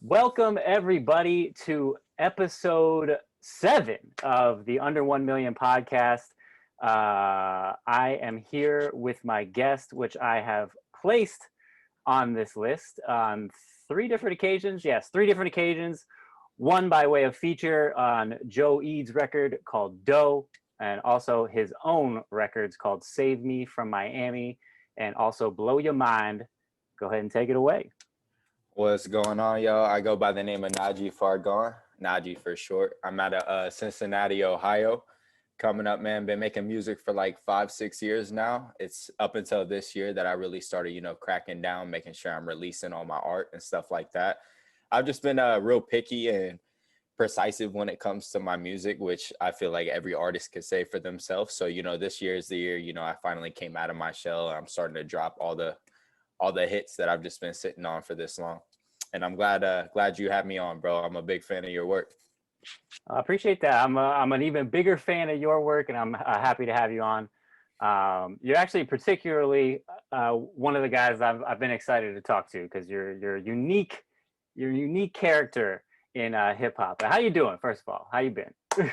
Welcome everybody to episode 7 of the Under 1 Million podcast. I am here with my guest, which I have placed on this list on 3 different occasions. Yes, 3 different occasions. One by way of feature on Joe Eads' record called Doe, and also his own records called Save Me from Miami, and also Blow Your Mind. Go ahead and take it away. What's going on, y'all? I go by the name of Naji Fargon, Naji for short. I'm out of Cincinnati, Ohio. Coming up, man, been making music for like 5-6 years now. It's up until this year that I really started, cracking down, making sure I'm releasing all my art and stuff like that. I've just been real picky and precise when it comes to my music, which I feel like every artist could say for themselves. So, this year is the year, I finally came out of my shell. I'm starting to drop all the hits that I've just been sitting on for this long. And I'm glad you had me on, bro. I'm a big fan of your work. I appreciate that. I'm an even bigger fan of your work, and I'm happy to have you on. You're actually particularly one of the guys I've been excited to talk to because you're a unique character in hip hop. How you doing? First of all, how you been?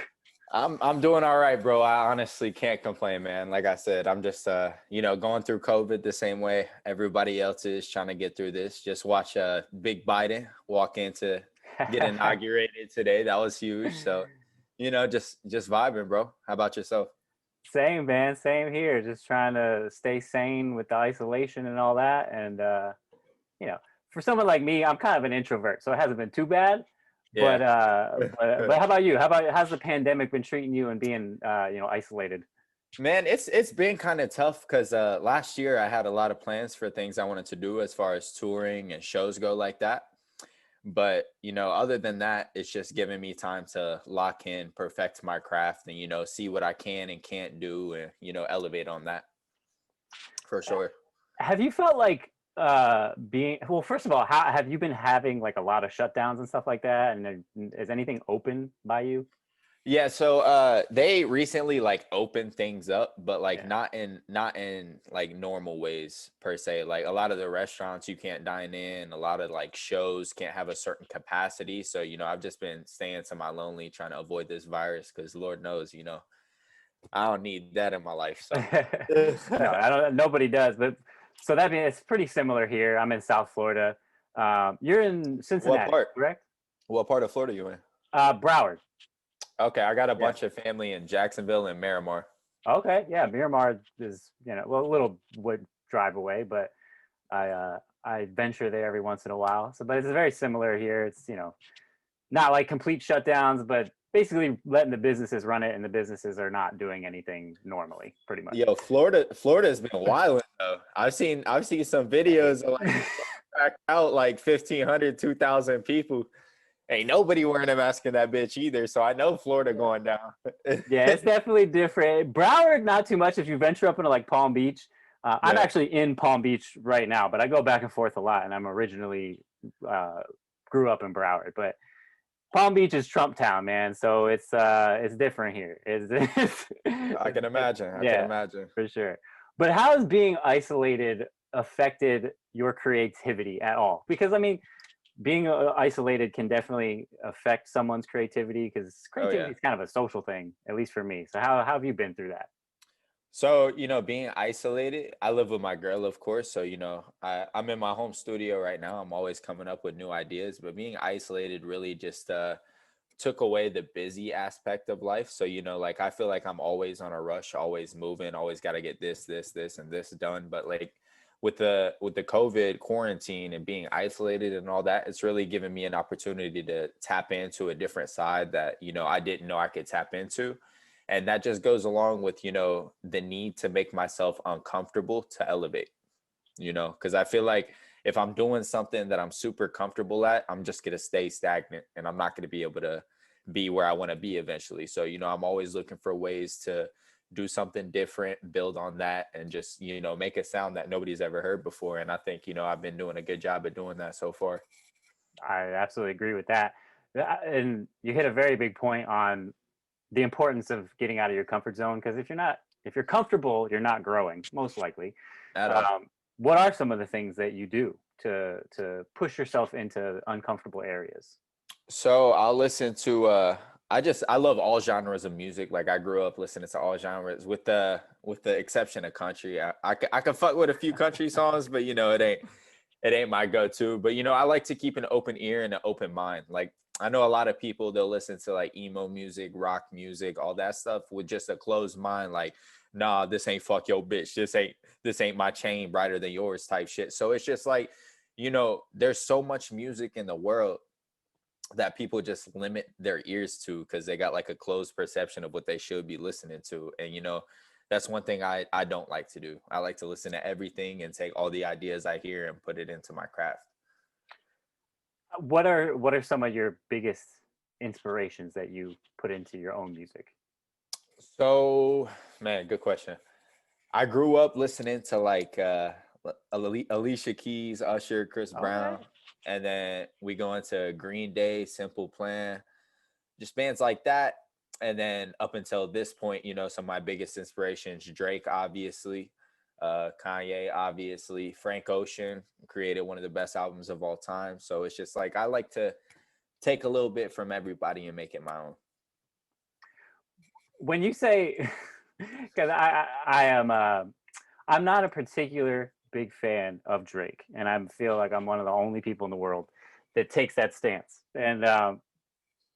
I'm doing all right, bro. I honestly can't complain, man. Like I said, I'm just going through COVID the same way everybody else is, trying to get through this. Just watch Big Biden walk in to get inaugurated today. That was huge. So, just vibing, bro. How about yourself? Same, man. Same here. Just trying to stay sane with the isolation and all that. And for someone like me, I'm kind of an introvert, so it hasn't been too bad. Yeah. But how about you? How's the pandemic been treating you and being isolated? Man, it's been kind of tough because last year I had a lot of plans for things I wanted to do as far as touring and shows go like that. But, other than that, it's just giving me time to lock in, perfect my craft and, see what I can and can't do and, elevate on that for sure. Have you felt like first of all, how have you been having like a lot of shutdowns and stuff like that? And is anything open by you? Yeah, so they recently like opened things up, but like not in like normal ways per se. Like a lot of the restaurants you can't dine in, a lot of like shows can't have a certain capacity. So, I've just been staying to my lonely trying to avoid this virus because Lord knows, I don't need that in my life. So no, I don't. Nobody does. But so that means it's pretty similar here. I'm in South Florida. You're in Cincinnati, What part? correct? What part of Florida you in? Broward. Okay, I got a bunch of family in Jacksonville and Miramar. Okay, yeah, Miramar is a little would drive away, but I venture there every once in a while. So, but it's very similar here. It's not like complete shutdowns, but basically letting the businesses run it, and the businesses are not doing anything normally, pretty much. Yo, Florida has been wild though. I've seen some videos of like back out like 1,500, 2,000 people. Ain't nobody wearing a mask in that bitch either. So I know Florida going down. Yeah, it's definitely different. Broward, not too much. If you venture up into like Palm Beach, I'm actually in Palm Beach right now, but I go back and forth a lot. And I'm originally grew up in Broward, but Palm Beach is Trump town, man. So it's different here. I can imagine. I can imagine for sure. But how has being isolated affected your creativity at all? Because I mean, being isolated can definitely affect someone's creativity because creativity is kind of a social thing, at least for me. So how have you been through that? So, being isolated, I live with my girl, of course. So, I'm in my home studio right now. I'm always coming up with new ideas, but being isolated really just took away the busy aspect of life. So, like I feel like I'm always on a rush, always moving, always got to get this, and this done. But like with the COVID quarantine and being isolated and all that, it's really given me an opportunity to tap into a different side that, I didn't know I could tap into. And that just goes along with, the need to make myself uncomfortable to elevate, because I feel like if I'm doing something that I'm super comfortable at, I'm just going to stay stagnant and I'm not going to be able to be where I want to be eventually. So, I'm always looking for ways to do something different, build on that, and just, make a sound that nobody's ever heard before. And I think, I've been doing a good job of doing that so far. I absolutely agree with that. And you hit a very big point on the importance of getting out of your comfort zone. Because if you're comfortable, you're not growing, most likely. At all. What are some of the things that you do to push yourself into uncomfortable areas? So I'll listen to I love all genres of music. Like I grew up listening to all genres with the exception of country. I can fuck with a few country songs, but you know it ain't my go-to. But you know, I like to keep an open ear and an open mind. Like I know a lot of people they'll listen to like emo music, rock music, all that stuff with just a closed mind, like, nah, this ain't fuck your bitch. This ain't my chain brighter than yours type shit. So it's just like, you know, there's so much music in the world that people just limit their ears to because they got like a closed perception of what they should be listening to. And you know, that's one thing I don't like to do. I like to listen to everything and take all the ideas I hear and put it into my craft. What are some of your biggest inspirations that you put into your own music? So, man, good question. I grew up listening to like Alicia Keys, Usher, Chris Okay. Brown, and then we go into Green Day, Simple Plan, just bands like that. And then up until this point, you know, some of my biggest inspirations: Drake, obviously, Kanye, obviously, Frank Ocean created one of the best albums of all time. So it's just like I like to take a little bit from everybody and make it my own. When you say, because I am I'm not a particular big fan of Drake, and I feel like I'm one of the only people in the world that takes that stance. And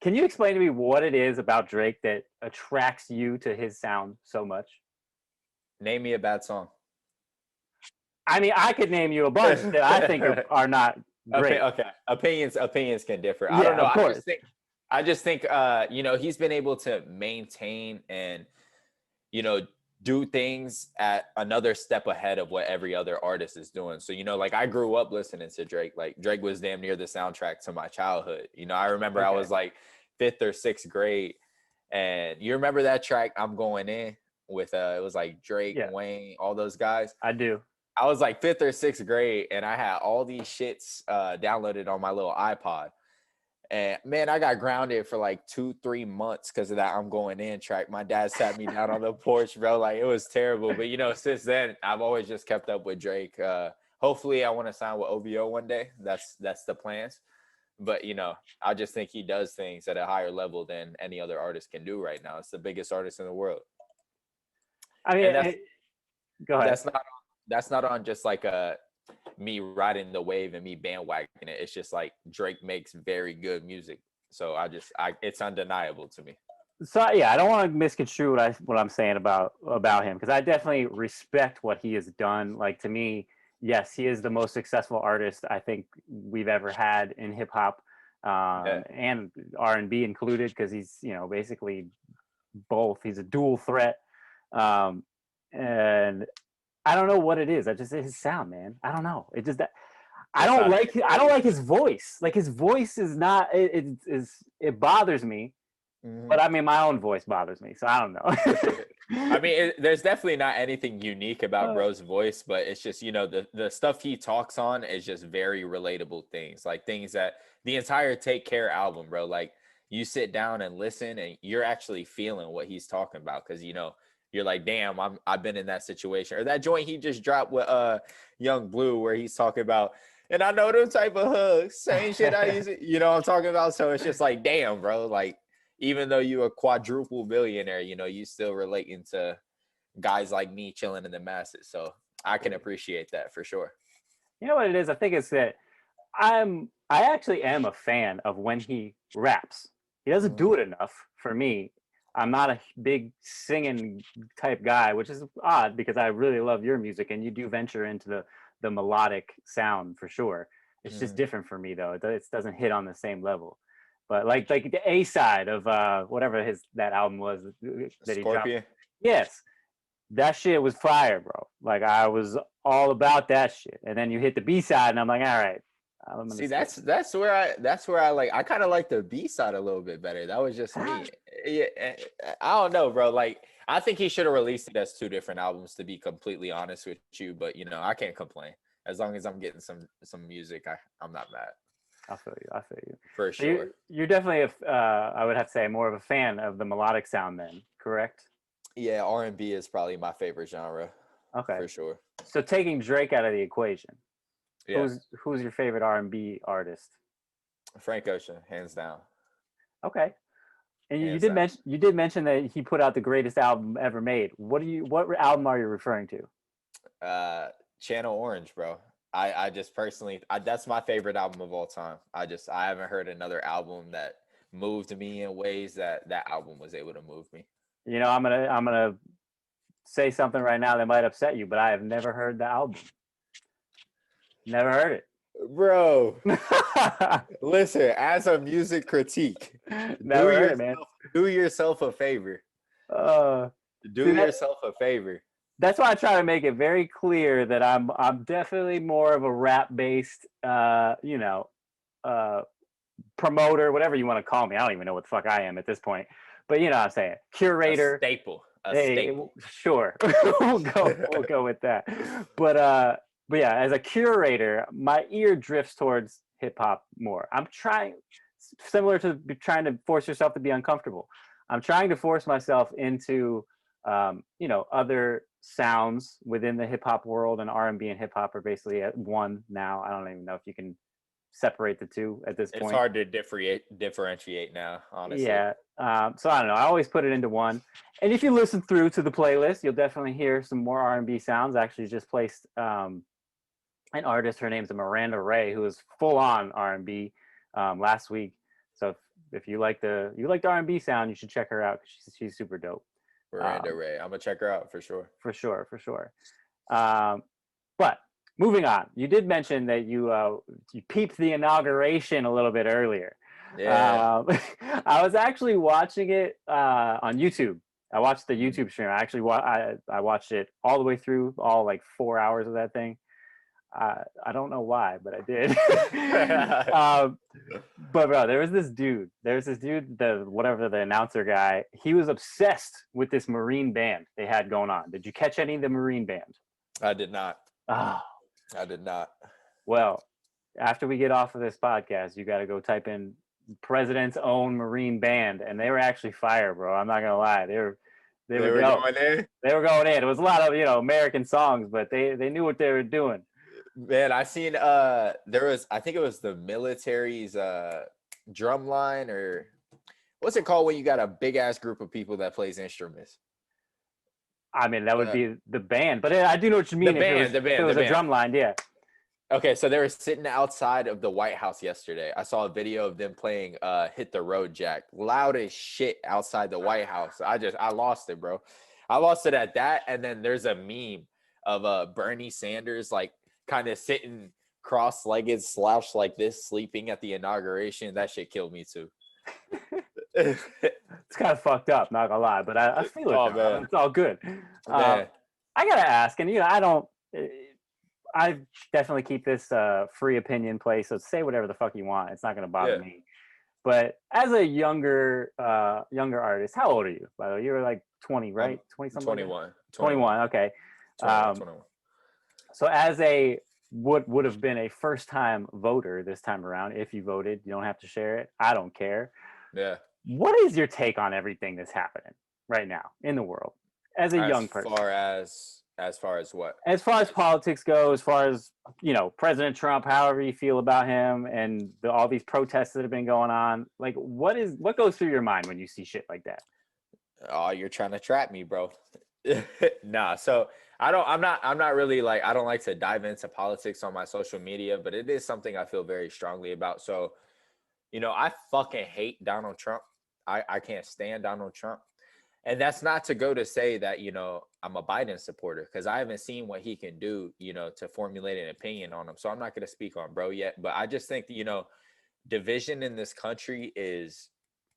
can you explain to me what it is about Drake that attracts you to his sound so much? Name me a bad song. I mean, I could name you a bunch that I think are not great. Okay. Opinions can differ. I don't Yeah, know. of course. I just think you know, he's been able to maintain and, you know, do things at another step ahead of what every other artist is doing. So, you know, like I grew up listening to Drake. Like Drake was damn near the soundtrack to my childhood. You know, I remember I Okay, was like fifth or sixth grade. And you remember that track I'm Going In with it was like Drake, yeah, Wayne, all those guys. I do. I was like fifth or sixth grade, and I had all these shits downloaded on my little iPod. And man, I got grounded for like 2-3 months because of that I'm Going In track. My dad sat me down on the porch, bro. Like it was terrible. But you know, since then, I've always just kept up with Drake. Hopefully, I want to sign with OVO one day. That's the plans. But you know, I just think he does things at a higher level than any other artist can do right now. It's the biggest artist in the world, I mean, and go ahead. that's not that's not on just like a me riding the wave and me bandwagoning it. It's just like Drake makes very good music. So I it's undeniable to me. So yeah, I don't want to misconstrue what I'm saying about him, because I definitely respect what he has done. Like to me, yes, he is the most successful artist I think we've ever had in hip hop, Yeah. and R&B included, because he's, you know, basically both. He's a dual threat, um, and I don't know what it is. I just his sound, man. I don't know. It just that It sounds I don't like his voice. Like his voice is not it bothers me. Mhm. But I mean, my own voice bothers me, so I don't know. I mean, there's definitely not anything unique about Uh, Bro's voice, but it's just, you know, the stuff he talks on is just very relatable things, like things that the entire Take Care album, bro. Like you sit down and listen, and you're actually feeling what he's talking about because you know you're like, damn, I've been in that situation. Or that joint he just dropped with Young Blue, where he's talking about, and I know them type of hugs, same shit I used to, you know what I'm talking about. So it's just like, damn, bro, like even though you a quadruple billionaire, you know, you still relating to guys like me chilling in the masses. So I can appreciate that for sure. you know what it is? I think it's that I actually am a fan of when he raps. He doesn't Mhm. do it enough for me. I'm not a big singing type guy, which is odd because I really love your music and you do venture into the melodic sound for sure. It's just Mhm. different for me though. It doesn't hit on the same level. But like the A side of whatever that album was that he dropped. Scorpion. Yes, that shit was fire, bro. Like I was all about that shit. And then you hit the B side, and I'm like, all right, I'm gonna See, skip. that's where I like I kind of like the B side a little bit better. That was just Ah, me. Yeah, I don't know, bro. Like I think he should have released it as two different albums, to be completely honest with you. But you know, I can't complain as long as I'm getting some music. I'm not mad I feel you. I feel you. for So sure. you're definitely I would have to say more of a fan of the melodic sound then, correct? Yeah, R&B is probably my favorite genre Okay. for sure. So taking Drake out of the equation, Yeah, Who's your favorite R&B artist? Frank Ocean, hands down, Okay. And hands down. you did mention that he put out the greatest album ever made. What album are you referring to? Uh, Channel Orange, bro. I just personally, that's my favorite album of all time. I haven't heard another album that moved me in ways that that album was able to move me. You know, I'm gonna say something right now that might upset you, but I have never heard the album. Never heard Bro, it. listen, as a music critique, do Never heard it, man. yourself do yourself a favor. Uh, Do see that yourself a favor. that's why I try to make it very clear that I'm definitely more of a rap based uh promoter, whatever you want to call me. I don't even know what the fuck I am at this point. But you know what I'm saying. A Curator. staple. A Hey, staple. sure. We'll go with that. But yeah, as a curator, my ear drifts towards hip hop more. I'm trying, similar to trying to force yourself to be uncomfortable. I'm trying to force myself into other sounds within the hip hop world, and R&B and hip hop are basically at one now. I don't even know if you can separate the two at this It's point. hard to differentiate now, honestly. Yeah. So I don't know. I always put it into one. And if you listen through to the playlist, you'll definitely hear some more R&B sounds. I actually just placed an artist. Her name's Miranda Ray, who is full on R&B last week. So if you like the R&B sound, you should check her out because she's super dope. Miranda Ray. I'm gonna check her out for sure. For sure. But moving on, you did mention that you peeped the inauguration a little bit earlier. Yeah. I was actually watching it on YouTube. I watched the YouTube stream. I watched it all the way through, all like 4 hours of that thing. I don't know why, but I did. But bro, there's this dude, the announcer guy. He was obsessed with this Marine band they had going on. Did you catch any of the Marine band? I did not. Oh, I did not. well, after we get off of this podcast, you got to go type in President's Own Marine Band, and they were actually fire, bro. I'm not gonna lie, they were going in. They were going in. It was a lot of American songs, but they knew what they were doing. Man, I seen I think it was the military's drum line, or what's it called when you got a big ass group of people that plays instruments? I mean, that would be the band, but I do know what you mean. The band. It was a drum line, yeah. Okay, so they were sitting outside of the White House yesterday. I saw a video of them playing Hit the Road Jack. Loud as shit outside the White House. I lost it, bro. I lost it at that. And then there's a meme of Bernie Sanders like kind of sitting cross-legged, slouched like this, sleeping at the inauguration. That shit killed me too. It's kind of fucked up, not gonna lie, but I feel it. Oh, man. It's all good. I gotta ask, and I definitely keep this free opinion place, so say whatever the fuck you want. It's not gonna bother me. But as a younger artist, how old are you? By the way, you were like 20, right? 20 something. 21. 21. Okay. 21. So as a would have been a first time voter this time around, if you voted, you don't have to share it. I don't care. Yeah. What is your take on everything that's happening right now in the world as a young person? As far as what? As far as politics go, as far as, President Trump, however you feel about him, and all these protests that have been going on, like what goes through your mind when you see shit like that? Oh, you're trying to trap me, bro. Nah, so I'm not really like, I don't like to dive into politics on my social media, but it is something I feel very strongly about. So, I fucking hate Donald Trump. I can't stand Donald Trump. And that's not to go to say that, I'm a Biden supporter, because I haven't seen what he can do, to formulate an opinion on him. So I'm not going to speak on bro yet. But I just think, division in this country is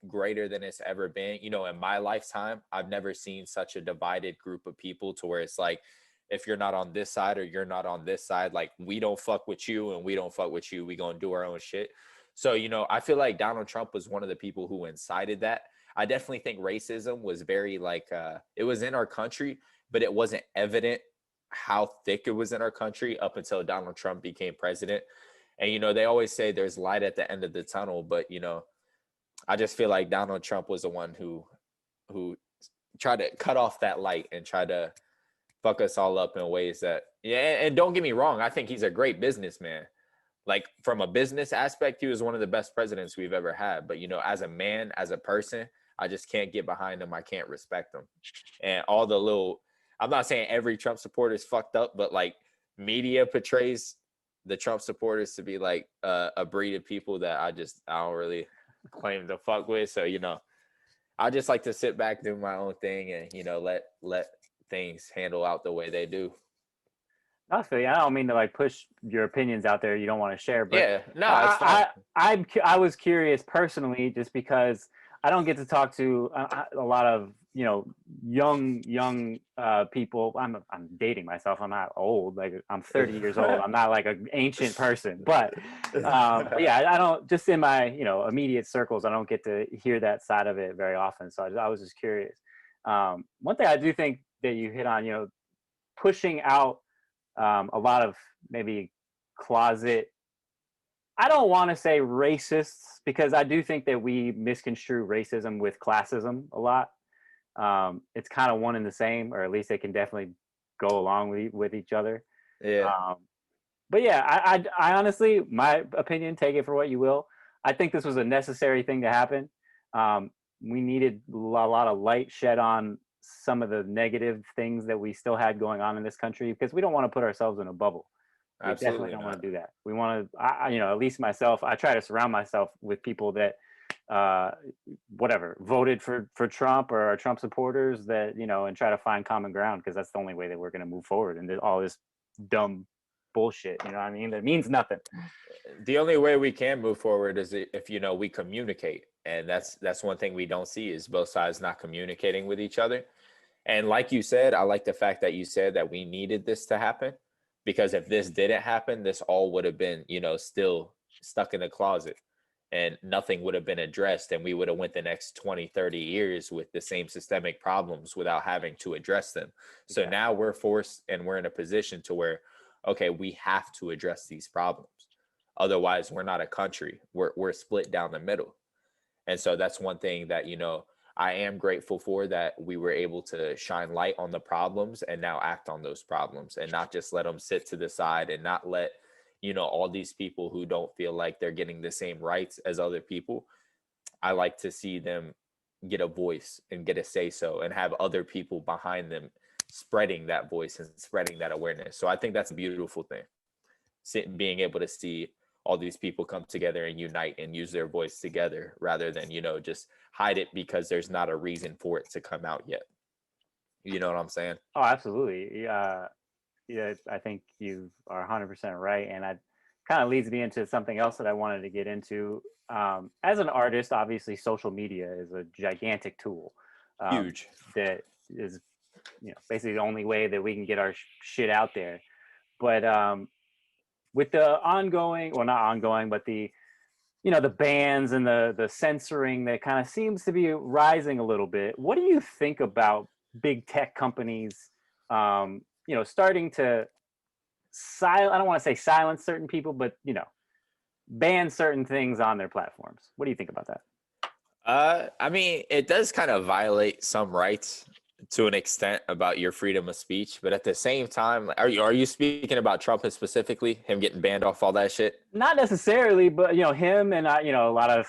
greater than it's ever been. In my lifetime, I've never seen such a divided group of people to where it's like, if you're not on this side or you're not on this side, like we don't fuck with you and we don't fuck with you. We gonna do our own shit. So, I feel like Donald Trump was one of the people who incited that. I definitely think racism was very it was in our country, but it wasn't evident how thick it was in our country up until Donald Trump became president. And, they always say there's light at the end of the tunnel, but, I just feel like Donald Trump was the one who tried to cut off that light and try to fuck us all up in ways that, yeah. And don't get me wrong, I think he's a great businessman. Like from a business aspect, he was one of the best presidents we've ever had. But as a man, as a person, I just can't get behind him. I can't respect him. And all the little, I'm not saying every Trump supporter is fucked up, but like media portrays the Trump supporters to be like a breed of people that I don't really claim to fuck with. So, I just like to sit back, do my own thing, and let things handle out the way they do. Honestly, I don't mean to like push your opinions out there you don't want to share, but Yeah, no, it's fine. I was curious personally just because I don't get to talk to a lot of young people. I'm dating myself. I'm not old. Like I'm 30 years old. I'm not like an ancient person, but yeah, I don't, just in my immediate circles, I don't get to hear that side of it very often. So I was just curious. One thing I do think that you hit on, pushing out a lot of maybe closet, I don't want to say racists, because I do think that we misconstrue racism with classism a lot. It's kind of one and the same, or at least they can definitely go along with each other. Yeah. But yeah, I honestly, my opinion, take it for what you will, I think this was a necessary thing to happen. We needed a lot of light shed on some of the negative things that we still had going on in this country, because we don't want to put ourselves in a bubble. We definitely don't want to do that. We want to, at least myself, I try to surround myself with people that, voted for Trump or are Trump supporters, that, and try to find common ground, because that's the only way that we're going to move forward. And all this dumb bullshit, you know what I mean? That means nothing. The only way we can move forward is if we communicate, and that's one thing we don't see, is both sides not communicating with each other. And like you said, I like the fact that you said that we needed this to happen, because if this didn't happen, this all would have been still stuck in the closet, and nothing would have been addressed, and we would have went the next 20-30 years with the same systemic problems without having to address them. So now we're forced, and we're in a position to where, okay, we have to address these problems. Otherwise, we're not a country. We're split down the middle. And so that's one thing that, I am grateful for, that we were able to shine light on the problems and now act on those problems, and not just let them sit to the side, and not let, all these people who don't feel like they're getting the same rights as other people. I like to see them get a voice and get a say so, and have other people behind them spreading that voice and spreading that awareness. So I think that's a beautiful thing, being able to see all these people come together and unite and use their voice together, rather than just hide it because there's not a reason for it to come out yet. You know what I'm saying? Oh, absolutely. Yeah, I think you are 100% right, and that kind of leads me into something else that I wanted to get into. As an artist, obviously, social media is a gigantic tool. Huge. That is, basically the only way that we can get our shit out there. But with the ongoing, well, not ongoing, but the the bans and the censoring that kind of seems to be rising a little bit, what do you think about big tech companies starting to I don't want to say silence certain people, but ban certain things on their platforms? What do you think about that? I mean, it does kind of violate some rights to an extent about your freedom of speech, but at the same time, are you speaking about Trump specifically, him getting banned off all that shit? Not necessarily, but him and a lot of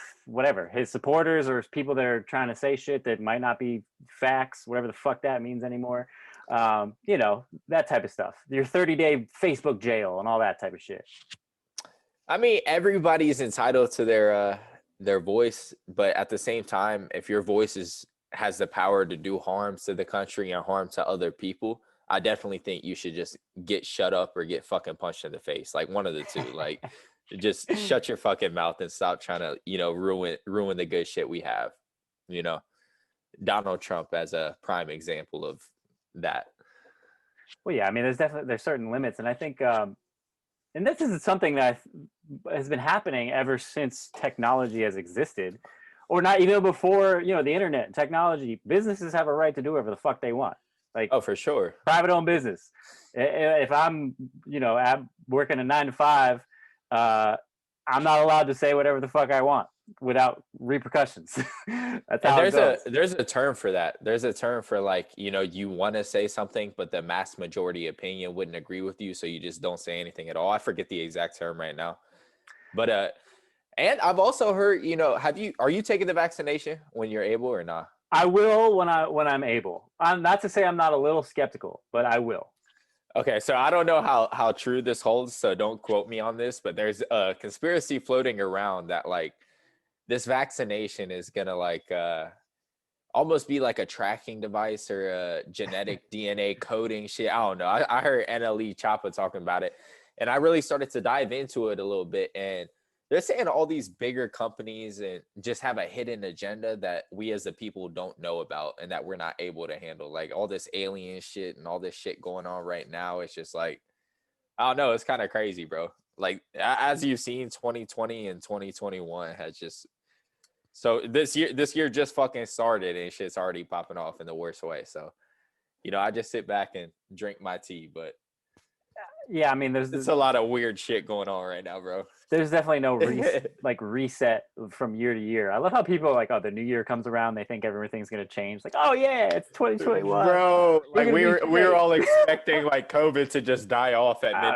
his supporters or people that are trying to say shit that might not be facts, whatever the fuck that means anymore. That type of stuff. Your 30-day Facebook jail and all that type of shit. I mean, everybody's entitled to their voice, but at the same time, if your voice has the power to do harm to the country and harm to other people, I definitely think you should just get shut up or get fucking punched in the face. Like one of the two. Like just shut your fucking mouth and stop trying to, ruin the good shit we have. Donald Trump as a prime example of that. Well, yeah, I mean, there's certain limits, and I think, and this is something that has been happening ever since technology has existed, or not even before, the internet and technology. Businesses have a right to do whatever the fuck they want. Like, oh, for sure, private owned business. If I'm, I'm working a 9 to 5, I'm not allowed to say whatever the fuck I want. without repercussions. That's And how it goes. there's a term for that. There's a term for like, you want to say something, but the mass majority opinion wouldn't agree with you, so you just don't say anything at all. I forget the exact term right now. But and I've also heard, are you taking the vaccination when you're able or not? I will when I'm able. I'm not to say I'm not a little skeptical, but I will. Okay, so I don't know how true this holds, so don't quote me on this, but there's a conspiracy floating around that like this vaccination is gonna like almost be like a tracking device or a genetic DNA coding shit. I don't know. I heard NLE Choppa talking about it, and I really started to dive into it a little bit. And they're saying all these bigger companies and just have a hidden agenda that we as the people don't know about and that we're not able to handle. Like all this alien shit and all this shit going on right now. It's just like, I don't know. It's kind of crazy, bro. Like as you've seen, 2020 and 2021 has just so this year just fucking started and shit's already popping off in the worst way. So, I just sit back and drink my tea, but Yeah, I mean, it's a lot of weird shit going on right now, bro. there's definitely no reset from year to year. I love how people are like, oh, the new year comes around, they think everything's gonna change. Like, oh yeah, it's 2021, Bro. Like we were all great. expecting like COVID to just die off at I don't,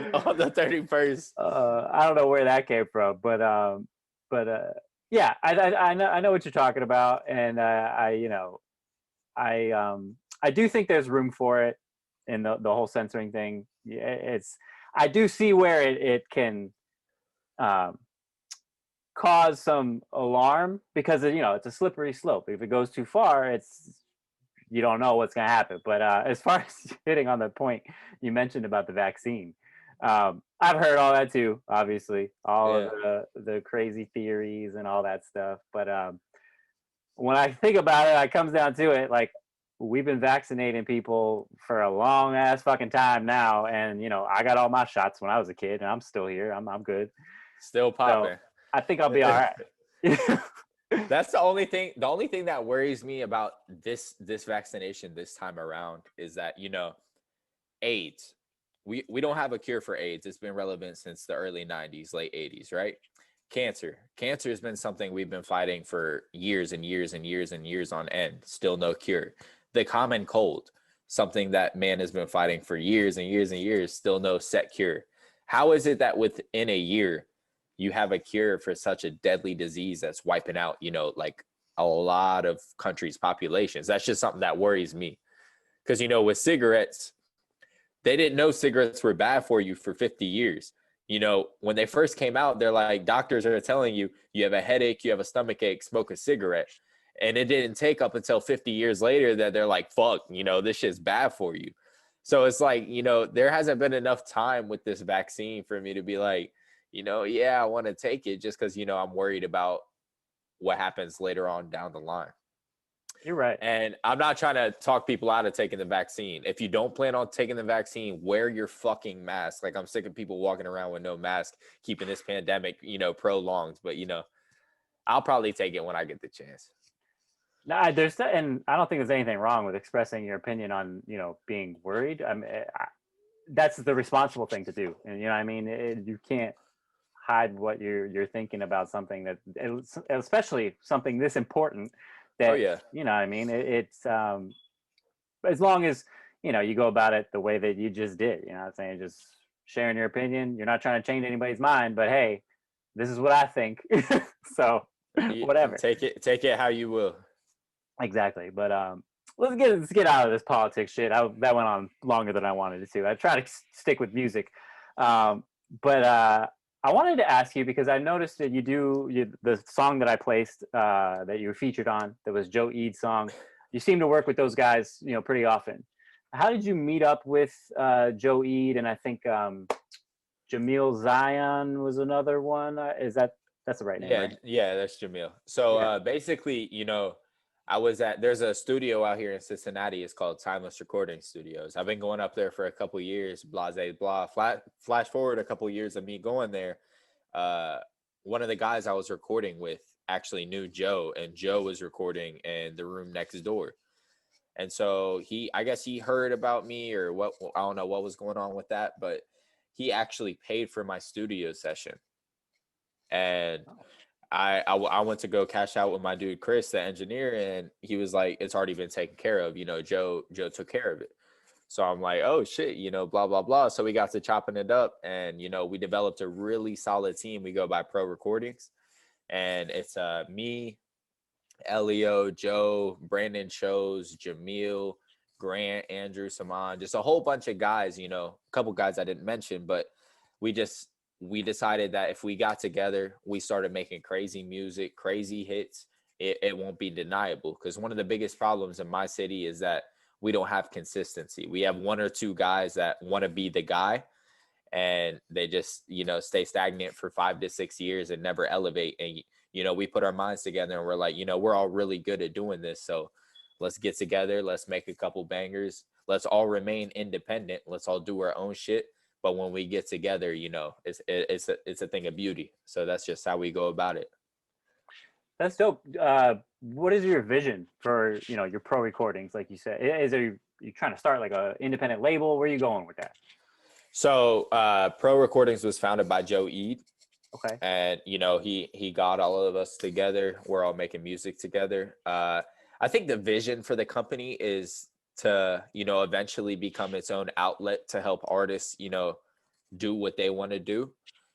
midnight on the 31st. I don't know where that came from, but yeah, I know what you're talking about, and I do think there's room for it in the whole censoring thing. Yeah, I do see where it can um, cause some alarm because it's a slippery slope. If it goes too far, you don't know what's going to happen. But as far as hitting on the point you mentioned about the vaccine, I've heard all that too. Obviously, all Yeah. of the crazy theories and all that stuff. But when I think about it, it comes down to it. Like we've been vaccinating people for a long ass fucking time now, and I got all my shots when I was a kid, and I'm still here. I'm good. Still So popping. I think I'll be all right. That's the only thing. The only thing that worries me about this vaccination this time around is that AIDS. We don't have a cure for AIDS. It's been relevant since the early 90s, late 80s, right? Cancer has been something we've been fighting for years and years and years and years on end. Still no cure. The common cold, something that man has been fighting for years and years and years, still no set cure. How is it that within a year you have a cure for such a deadly disease that's wiping out, like a lot of countries' populations? That's just something that worries me. Because, with cigarettes, they didn't know cigarettes were bad for you for 50 years. When they first came out, they're like, doctors are telling you, you have a headache, you have a stomach ache, smoke a cigarette. And it didn't take up until 50 years later that they're like, fuck, this shit's bad for you. So it's like, there hasn't been enough time with this vaccine for me to be like, yeah, I want to take it just because, I'm worried about what happens later on down the line. You're right. And I'm not trying to talk people out of taking the vaccine. If you don't plan on taking the vaccine, wear your fucking mask. Like I'm sick of people walking around with no mask, keeping this pandemic, prolonged. But, I'll probably take it when I get the chance. No, and I don't think there's anything wrong with expressing your opinion on, being worried. I mean, that's the responsible thing to do. And, I mean, you can't hide what you're thinking about something that, especially something this important that, Oh, yeah. I mean, it's as long as, you go about it the way that you just did, I'm saying, just sharing your opinion. You're not trying to change anybody's mind, but hey, this is what I think. So whatever. Take it how you will. Exactly. But let's get out of this politics shit. That went on longer than I wanted it to. I try to stick with music. But I wanted to ask you, because I noticed that the song that I placed that you were featured on, that was Joe Eid's song. You seem to work with those guys, pretty often. How did you meet up with Joe Eid? And I think Jamil Zion was another one. That's the right name, right? Yeah, that's Jamil. So basically, there's a studio out here in Cincinnati. It's called Timeless Recording Studios. I've been going up there for a couple years, blase blah. Flash forward a couple years of me going there. One of the guys I was recording with actually knew Joe, and Joe was recording in the room next door. And so I guess he heard about me or what, I don't know what was going on with that, but he actually paid for my studio session. And I went to go cash out with my dude Chris, the engineer, and he was like, "It's already been taken care of. Joe took care of it." So I'm like, "Oh shit," blah blah blah. So we got to chopping it up, and we developed a really solid team. We go by Pro Recordings, and it's me, Elio, Joe, Brandon Chose, Jamil, Grant, Andrew, Saman, just a whole bunch of guys, a couple guys I didn't mention, but we just we decided that if we got together, we started making crazy music, crazy hits, it won't be deniable. Because one of the biggest problems in my city is that we don't have consistency. We have one or two guys that want to be the guy, and they just stay stagnant for 5 to 6 years and never elevate. And we put our minds together and we're like, we're all really good at doing this, so let's get together, let's make a couple bangers, let's all remain independent, let's all do our own shit, but when we get together, it's a thing of beauty. So that's just how we go about it. That's dope. What is your vision for your Pro Recordings? Like you said, is there you trying to start like a independent label? Where are you going with that? So Pro Recordings was founded by Joe Eid. Okay. And he got all of us together. We're all making music together. I think the vision for the company is to eventually become its own outlet to help artists do what they want to do.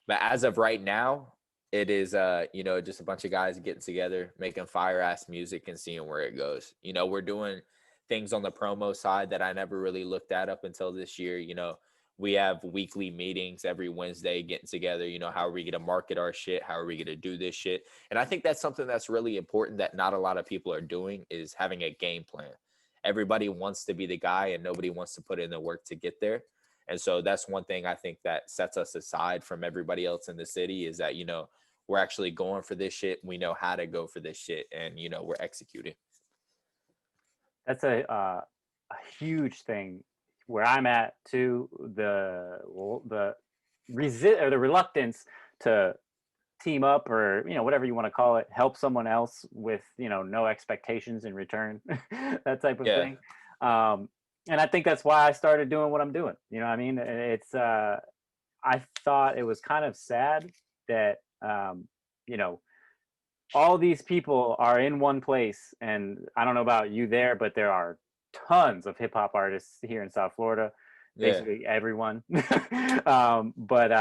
But as of right now, it is just a bunch of guys getting together, making fire ass music and seeing where it goes. We're doing things on the promo side that I never really looked at up until this year. We have weekly meetings every Wednesday, getting together, how are we going to market our shit? How are we going to do this shit? And I think that's something that's really important that not a lot of people are doing, is having a game plan. Everybody wants to be the guy and nobody wants to put in the work to get there. And so that's one thing I think that sets us aside from everybody else in the city, is that, we're actually going for this shit. We know how to go for this shit, and, we're executing. That's a huge thing where I'm at too. The reluctance to team up, or whatever you want to call it, help someone else with no expectations in return, that type of thing. And I think that's why I started doing what I'm doing. I mean, it's I thought it was kind of sad that all these people are in one place, and I don't know about you there, but there are tons of hip hop artists here in South Florida, basically everyone. But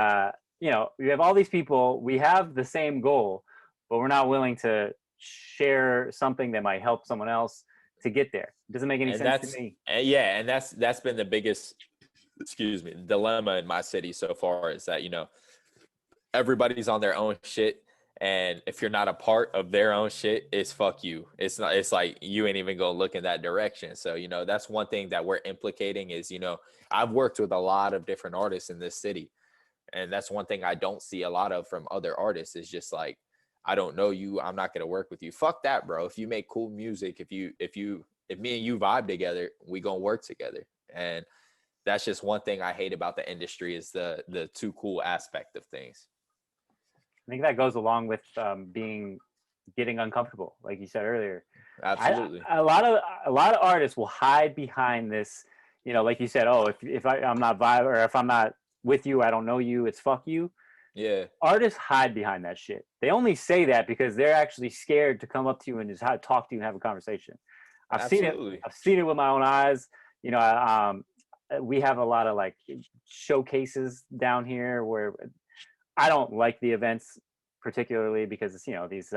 you have all these people, we have the same goal, but we're not willing to share something that might help someone else to get there. It doesn't make any sense to me. And that's been the biggest, dilemma in my city so far, is that everybody's on their own shit, and if you're not a part of their own shit, it's fuck you. It's not. It's like you ain't even gonna look in that direction. So that's one thing that we're implicating is I've worked with a lot of different artists in this city, and that's one thing I don't see a lot of from other artists, is just like, I don't know you, I'm not gonna work with you. Fuck that, bro. If you make cool music, if me and you vibe together, we gonna work together. And that's just one thing I hate about the industry, is the too cool aspect of things. I think that goes along with getting uncomfortable, like you said earlier. Absolutely. A lot of artists will hide behind this, like you said. Oh, if I'm not vibe, or if I'm not with you, I don't know you. It's fuck you. Yeah. Artists hide behind that shit. They only say that because they're actually scared to come up to you and just talk to you and have a conversation. I've seen it. I've seen it with my own eyes. We have a lot of like showcases down here where I don't like the events particularly, because it's these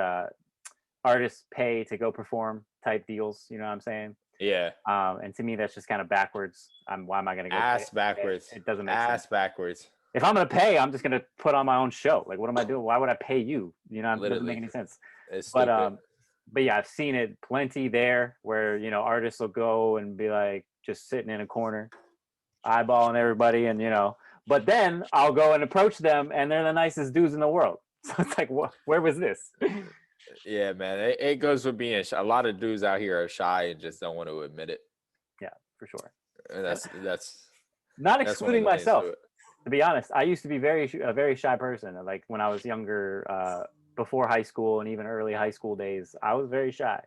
artists pay to go perform type deals. You know what I'm saying? Yeah. And to me, that's just kind of backwards. Why am I going to go ass backwards? It doesn't make ass sense. Backwards. If I'm going to pay, I'm just going to put on my own show. Like, what am I doing? Why would I pay you? It doesn't make any sense. It's but yeah, I've seen it plenty there where artists will go and be like just sitting in a corner, eyeballing everybody, and but then I'll go and approach them, and they're the nicest dudes in the world. So it's like, where was this? Yeah, man. It goes with being a lot of dudes out here are shy and just don't want to admit it. Yeah, for sure. And that's not excluding myself. To be honest, I used to be a very shy person. Like when I was younger, before high school and even early high school days, I was very shy.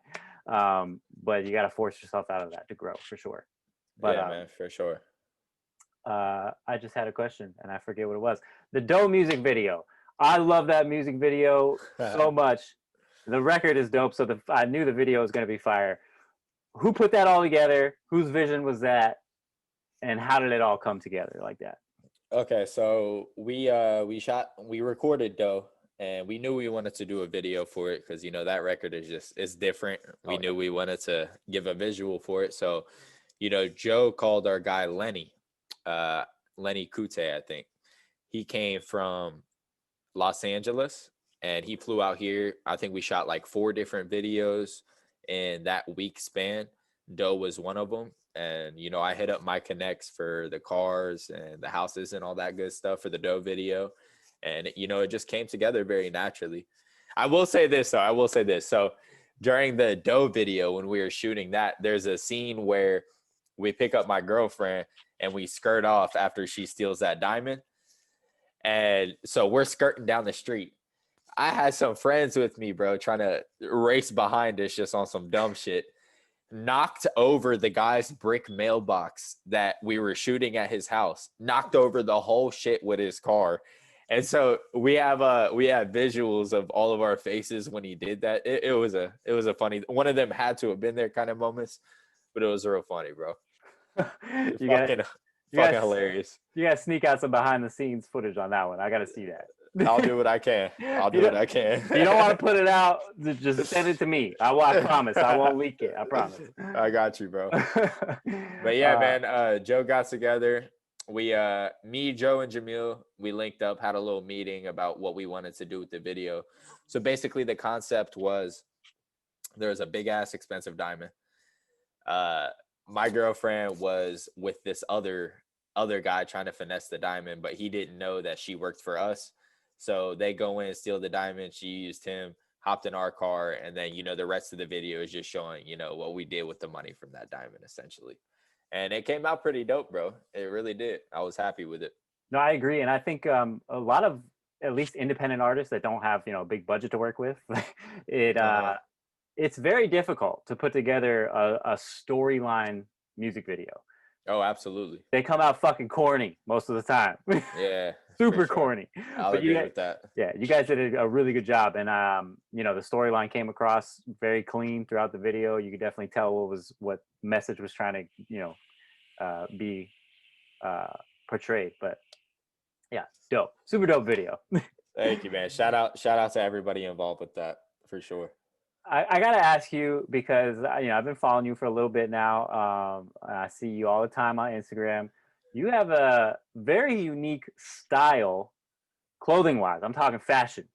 But you got to force yourself out of that to grow, for sure. But, yeah, man, for sure. I just had a question and I forget what it was. The Doe music video. I love that music video so much. The record is dope, so I knew the video was going to be fire. Who put that all together? Whose vision was that? And how did it all come together like that? Okay, so we recorded Doe, and we knew we wanted to do a video for it because that record is different. We knew we wanted to give a visual for it. So, Joe called our guy Lenny, Lenny Kute, I think. He came from Los Angeles and he flew out here. I think we shot like 4 different videos in that week span. Doe was one of them. And, I hit up my connects for the cars and the houses and all that good stuff for the Doe video. And, it just came together very naturally. I will say this, though. So during the Doe video, when we were shooting that, there's a scene where we pick up my girlfriend and we skirt off after she steals that diamond. And so we're skirting down the street. I had some friends with me, bro, trying to race behind us just on some dumb shit. Knocked over the guy's brick mailbox that we were shooting at his house. Knocked over the whole shit with his car. And so we have visuals of all of our faces when he did that. It was a funny, one of them had to have been there kind of moments, but it was real funny, bro. Fucking hilarious. You gotta sneak out some behind the scenes footage on that one. I gotta see that. I'll do what I can. You don't want to put it out, just send it to me. I promise. I won't leak it. I promise. I got you, bro. But yeah, man, Joe got together. We, me, Joe, and Jamil, we linked up, had a little meeting about what we wanted to do with the video. So basically the concept was there was a big ass expensive diamond. My girlfriend was with this other guy trying to finesse the diamond, but he didn't know that she worked for us. So they go in, steal the diamond. She used him, hopped in our car, and then, the rest of the video is just showing, what we did with the money from that diamond, essentially. And it came out pretty dope, bro. It really did. I was happy with it. No, I agree. And I think a lot of at least independent artists that don't have, a big budget to work with, it's very difficult to put together a storyline music video. Oh, absolutely. They come out fucking corny most of the time. Yeah. Super corny. I'll agree with that. Yeah, you guys did a really good job. And, the storyline came across very clean throughout the video. You could definitely tell what message was trying to, be portrayed. But yeah, dope. Super dope video. Thank you, man. Shout out to everybody involved with that, for sure. I got to ask you because, I've been following you for a little bit now. I see you all the time on Instagram. You have a very unique style, clothing-wise. I'm talking fashion.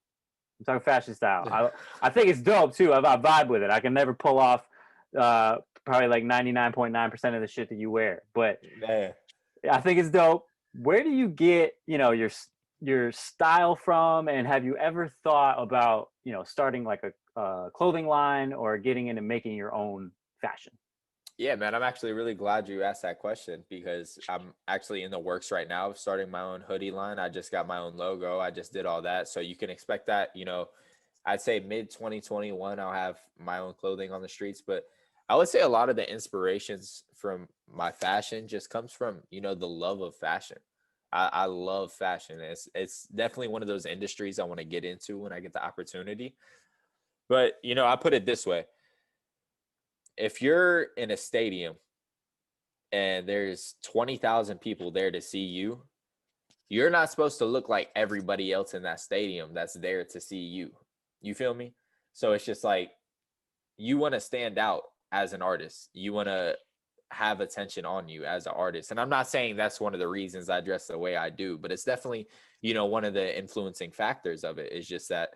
Style. I think it's dope, too. I vibe with it. I can never pull off probably like 99.9% of the shit that you wear. But man, I think it's dope. Where do you get, your style from? And have you ever thought about, starting like a clothing line or getting into making your own fashion? Yeah, man, I'm actually really glad you asked that question because I'm actually in the works right now of starting my own hoodie line. I just got my own logo. I just did all that. So you can expect that, I'd say mid 2021, I'll have my own clothing on the streets. But I would say a lot of the inspirations from my fashion just comes from, the love of fashion. I love fashion. It's definitely one of those industries I want to get into when I get the opportunity. But, I put it this way. If you're in a stadium and there's 20,000 people there to see you, you're not supposed to look like everybody else in that stadium that's there to see you. You feel me? So it's just like you want to stand out as an artist. You want to have attention on you as an artist. And I'm not saying that's one of the reasons I dress the way I do, but it's definitely, one of the influencing factors of it is just that,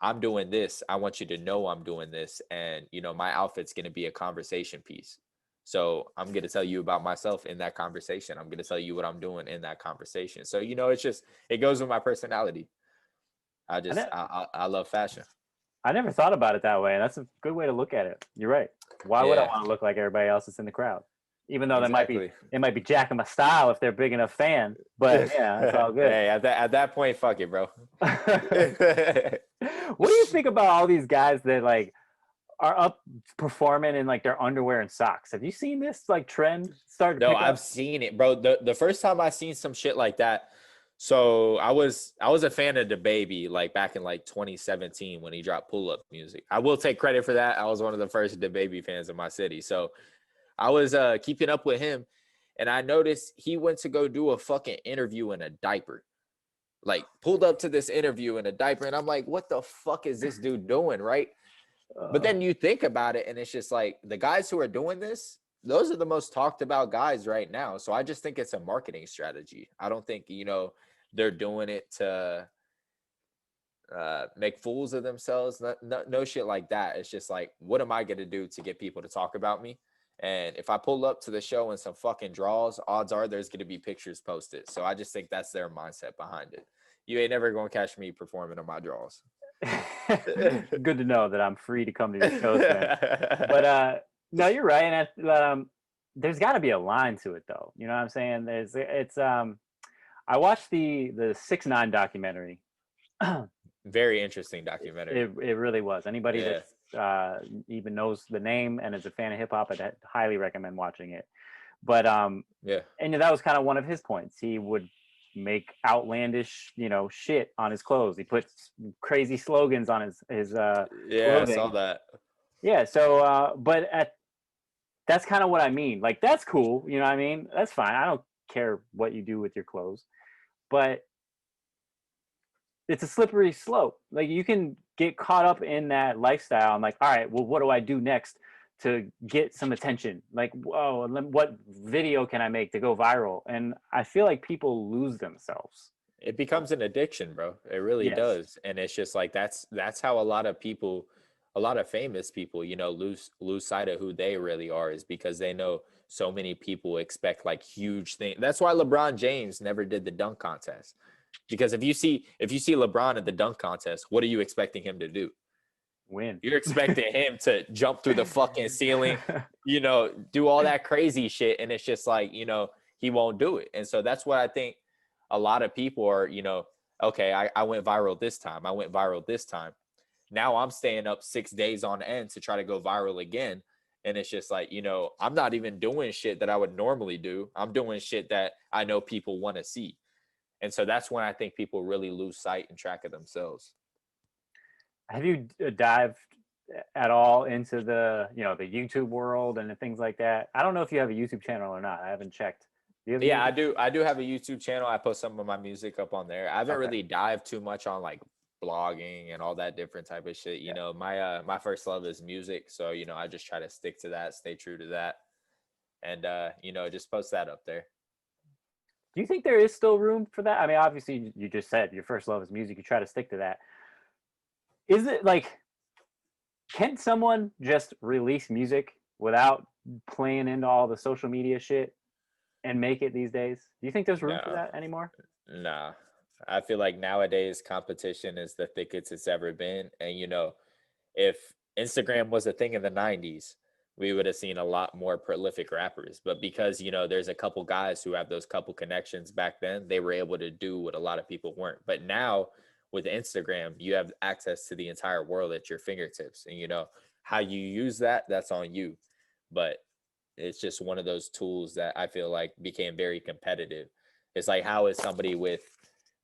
I'm doing this. I want you to know I'm doing this. And, my outfit's going to be a conversation piece. So I'm going to tell you about myself in that conversation. I'm going to tell you what I'm doing in that conversation. So, it goes with my personality. I love fashion. I never thought about it that way. And that's a good way to look at it. You're right. Why would I want to look like everybody else that's in the crowd? Even though it might be jacking my style if they're a big enough fan, but yeah, it's all good. Hey, at that point, fuck it, bro. What do you think about all these guys that like are up performing in like their underwear and socks? Have you seen this like trend start to pick up? I've seen it, bro. The first time I seen some shit like that, So I was a fan of DaBaby like back in like 2017 when he dropped Pull Up Music. I will take credit for that. I was one of the first DaBaby fans in my city. So I was keeping up with him, and I noticed he went to go do a fucking interview in a diaper. Like pulled up to this interview in a diaper, and I'm like, what the fuck is this dude doing, right? But then you think about it, and it's just like the guys who are doing this, those are the most talked about guys right now. So I just think it's a marketing strategy. I don't think, they're doing it to make fools of themselves. No shit like that. It's just like, what am I going to do to get people to talk about me? And if I pull up to the show in some fucking draws, odds are there's going to be pictures posted. So I just think that's their mindset behind it. You ain't never going to catch me performing on my draws. Good to know that I'm free to come to your shows then. But no, you're right. And there's got to be a line to it, though. You know what I'm saying? I watched the 6ix9ine documentary. Very interesting documentary. It really was. Anybody that even knows the name and is a fan of hip hop, I'd highly recommend watching it. But and that was kind of one of his points. He would make outlandish, shit on his clothes. He puts crazy slogans on his clothing. I saw that. Yeah. So, but that's kind of what I mean. Like, that's cool. You know what I mean? That's fine. I don't care what you do with your clothes, but it's a slippery slope. Like, you can get caught up in that lifestyle. I'm like, all right, well, what do I do next to get some attention? Like, whoa, what video can I make to go viral? And I feel like people lose themselves. It becomes an addiction, bro. It really does. And it's just like, that's how a lot of people, a lot of famous people, lose sight of who they really are, is because they know so many people expect like huge things. That's why LeBron James never did the dunk contest. Because if you see LeBron at the dunk contest, what are you expecting him to do? Win. You're expecting him to jump through the fucking ceiling, do all that crazy shit. And it's just like, he won't do it. And so that's what I think a lot of people are, okay, I went viral this time. I went viral this time. Now I'm staying up 6 days on end to try to go viral again. And it's just like, I'm not even doing shit that I would normally do. I'm doing shit that I know people want to see. And so that's when I think people really lose sight and track of themselves. Have you dived at all into the YouTube world and things like that? I don't know if you have a YouTube channel or not. I haven't checked. Yeah, I do have a YouTube channel. I post some of my music up on there. I haven't really dived too much on like blogging and all that different type of shit. My first love is music. So, I just try to stick to that, stay true to that. And, just post that up there. Do you think there is still room for that? I mean, obviously, you just said your first love is music. You try to stick to that. Is it like, can someone just release music without playing into all the social media shit and make it these days? Do you think there's room for that anymore? Nah. I feel like nowadays competition is the thickest it's ever been. And, if Instagram was a thing in the 90s, we would have seen a lot more prolific rappers. But because, there's a couple guys who have those couple connections back then, they were able to do what a lot of people weren't. But now with Instagram, you have access to the entire world at your fingertips. And, how you use that, that's on you. But it's just one of those tools that I feel like became very competitive. It's like, how is somebody with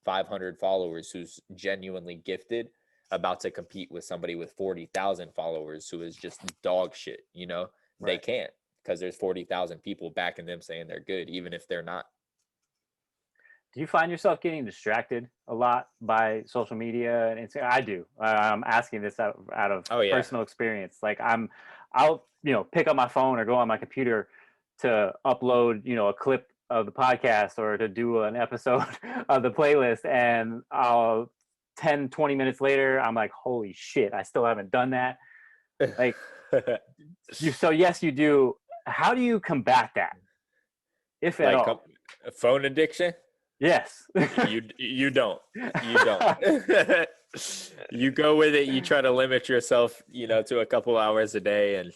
500 followers who's genuinely gifted about to compete with somebody with 40,000 followers who is just dog shit? Right. They can't, because there's 40,000 people backing them saying they're good, even if they're not. Do you find yourself getting distracted a lot by social media? And I do. I'm asking this out of personal experience. Like, I'll pick up my phone or go on my computer to upload a clip of the podcast or to do an episode of the playlist, and 10-20 minutes later I'm like, holy shit, I still haven't done that. Like, so yes, you do. How do you combat that, if at all? Phone addiction? Yes. You don't. You go with it. You try to limit yourself, to a couple hours a day and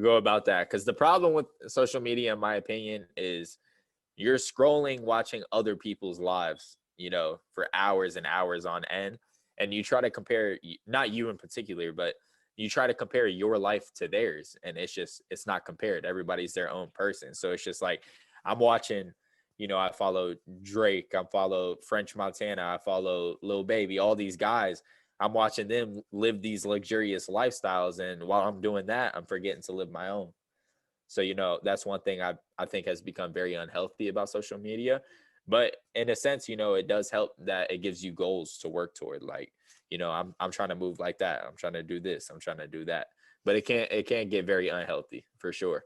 go about that. Because the problem with social media, in my opinion, is you're scrolling, watching other people's lives, for hours and hours on end. And you try to compare, not you in particular, but you try to compare your life to theirs. And it's not compared. Everybody's their own person. So it's just like, I'm watching I follow Drake, I follow French Montana, I follow Lil Baby, all these guys. I'm watching them live these luxurious lifestyles, and while I'm doing that, I'm forgetting to live my own. So, that's one thing I think has become very unhealthy about social media. But in a sense, it does help that it gives you goals to work toward. Like, I'm trying to move like that. I'm trying to do this. I'm trying to do that. But it can't get very unhealthy for sure.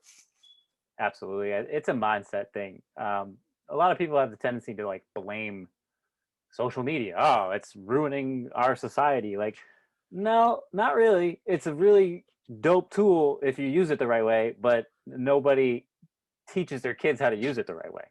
Absolutely. It's a mindset thing. A lot of people have the tendency to like blame social media. Oh, it's ruining our society. Like, no, not really. It's a really dope tool if you use it the right way, but nobody teaches their kids how to use it the right way.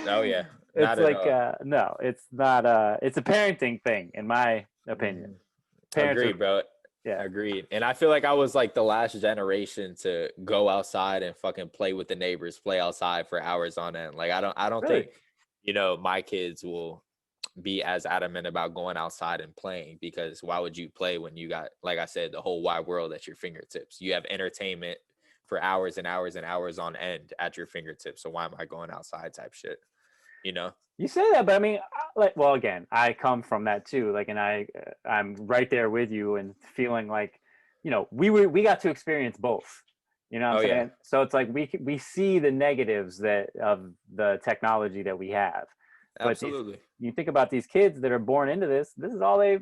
Oh yeah, It's not at like all. no, it's not it's a parenting thing in my opinion. Mhm. Parents are Agreed, bro. yeah. Agreed. And I feel like I was like the last generation to go outside and fucking play with the neighbors, play outside for hours on end. Like I don't think, Really? my kids will be as adamant about going outside and playing, because why would you play when you got, like I said, the whole wide world at your fingertips? You have entertainment for hours and hours and hours on end at your fingertips. So why am I going outside type shit? You know? You say that, but I mean, like, well, again, I come from that too. Like, and I'm right there with you, and feeling like, we got to experience both. You know what Oh I'm yeah. saying? So it's like we see the negatives that of the technology that we have, but Absolutely. you think about these kids that are born into this. This is all they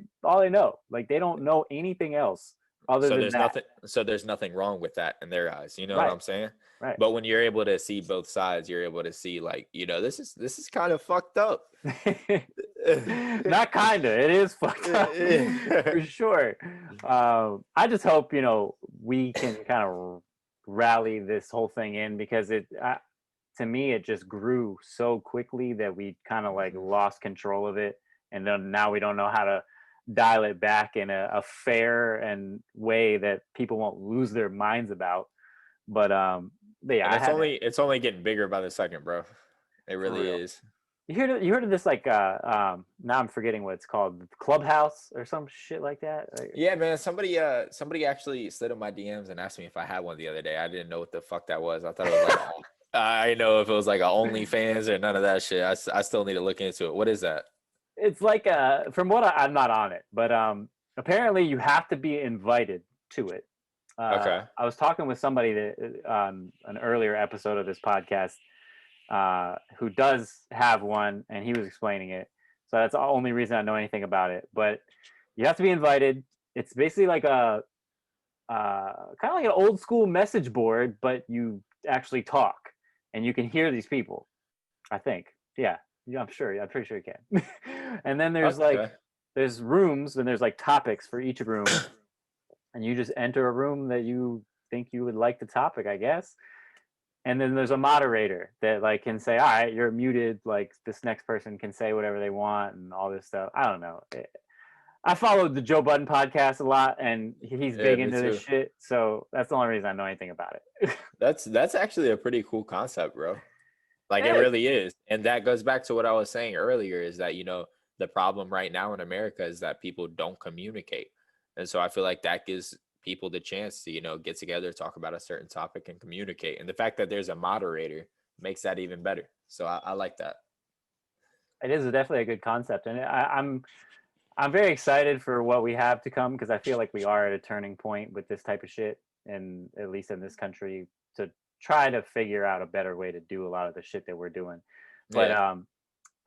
know. Like, they don't know anything else other So than there's that. nothing wrong with that in their eyes. You know what Right. I'm saying? Right. But when you're able to see both sides, you're able to see, like, this is kind of fucked up. Not kinda. It is fucked up for sure. I just hope we can kind of rally this whole thing in, because to me it just grew so quickly that we kind of like Mhm. lost control of it, and then now we don't know how to dial it back in a fair and way that people won't lose their minds about. But yeah, And I it's had it only it's only getting bigger by the second, bro. It for really real. is. You heard of this, like now I'm forgetting what it's called, Clubhouse or some shit like that? Like, Yeah, man. Somebody actually slid in my DMs and asked me if I had one the other day. I didn't know what the fuck that was. I thought it was like I didn't know if it was like a OnlyFans or none of that shit. I still need to look into it. What is that? it's like from what I'm not on it, but apparently you have to be invited to it. Okay. I was talking with somebody that on an earlier episode of this podcast who does have one, and he was explaining it. So that's the only reason I know anything about it. But you have to be invited. It's basically like a kind of like an old school message board, but you actually talk and you can hear these people. I think, yeah, yeah, I'm sure. I'm pretty sure you can. And then Okay. there's rooms, and there's like topics for each room, and you just enter a room that you think you would like the topic, I guess. And then there's a moderator that like can say, all right, you're muted, like this next person can say whatever they want and all this stuff. I don't know. I followed the Joe Budden podcast a lot, and he's Yeah, big me into this too. shit, so that's the only reason I know anything about it. That's actually a pretty cool concept, bro. Like it It is. really is. And that goes back to what I was saying earlier, is that, the problem right now in America is that people don't communicate. And so I feel like that gives people the chance to, get together, talk about a certain topic and communicate. And the fact that there's a moderator makes that even better. So I like that. It is definitely a good concept, and I'm very excited for what we have to come, because I feel like we are at a turning point with this type of shit, and at least in this country, to try to figure out a better way to do a lot of the shit that we're doing. But